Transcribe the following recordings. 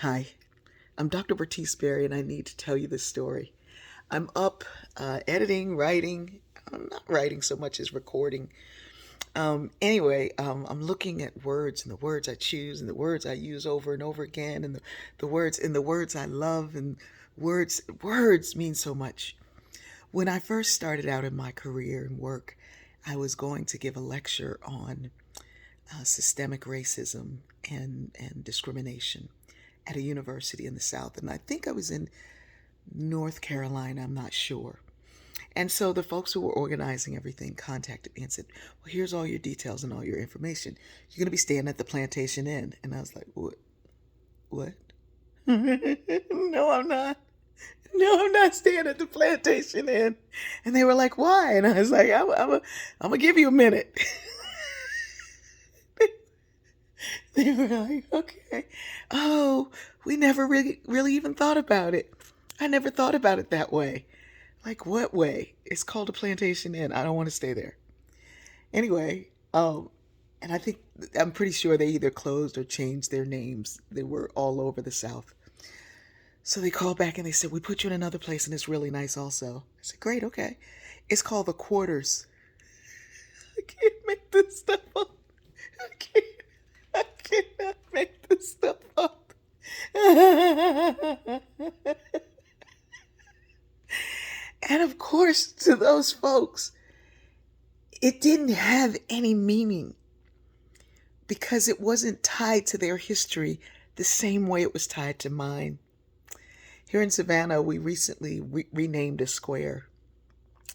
Hi, I'm Dr. Bertice Berry, and I need to tell you this story. I'm up editing, writing. I'm not writing so much as recording. I'm looking at words and the words I choose and the words I use over and over again and the words I love and words mean so much. When I first started out in my career and work, I was going to give a lecture on systemic racism and discrimination at a university in the South. And I think I was in North Carolina, I'm not sure. And so the folks who were organizing everything contacted me and said, well, here's all your details and all your information. You're going to be staying at the Plantation Inn. And I was like, what? What? No, I'm not. No, I'm not staying at the Plantation Inn. And they were like, why? And I was like, I'm going to give you a minute. They were like, okay. Oh, we never really even thought about it. I never thought about it that way. Like, what way? It's called a Plantation Inn. I don't want to stay there. Anyway, and I'm pretty sure they either closed or changed their names. They were all over the South. So they called back and they said, we put you in another place and it's really nice also. I said, great, okay. It's called the Quarters. I can't make this stuff up. I cannot make this stuff up. And of course, to those folks, it didn't have any meaning because it wasn't tied to their history the same way it was tied to mine. Here in Savannah, we recently renamed a square.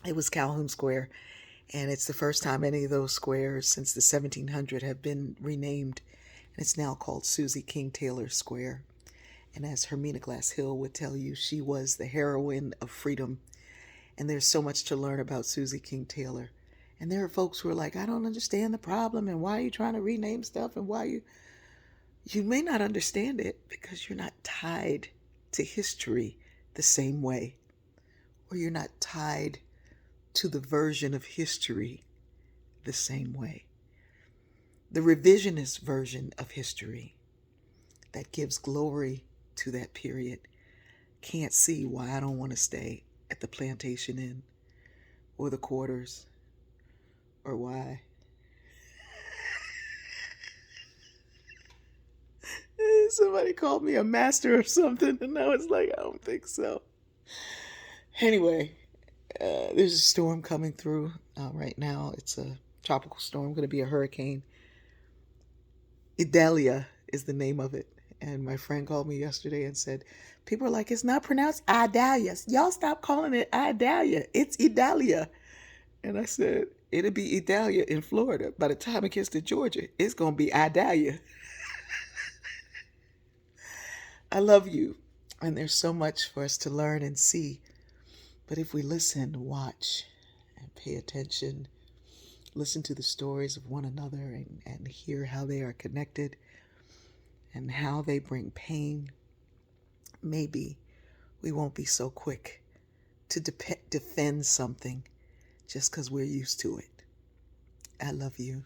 It was Calhoun Square, and it's the first time any of those squares since the 1700s have been renamed, and it's now called Susie King Taylor Square. And as Hermina Glass Hill would tell you, she was the heroine of freedom. And there's so much to learn about Susie King Taylor. And there are folks who are like, I don't understand the problem and why are you trying to rename stuff and you may not understand it because you're not tied to history the same way, or you're not tied to the version of history the same way. The revisionist version of history that gives glory to that period can't see why I don't want to stay at the Plantation Inn or the Quarters, or why somebody called me a master of something and I was like, I don't think so. Anyway, there's a storm coming through right now. It's a tropical storm, going to be a hurricane. Idalia is the name of it. And my friend called me yesterday and said, people are like, it's not pronounced Idalia. Y'all stop calling it Idalia. It's Idalia. And I said, it'll be Idalia in Florida. By the time it gets to Georgia, it's going to be Idalia. I love you. And there's so much for us to learn and see. But if we listen, watch, and pay attention, listen to the stories of one another and hear how they are connected and how they bring pain, maybe we won't be so quick to defend something just because we're used to it. I love you.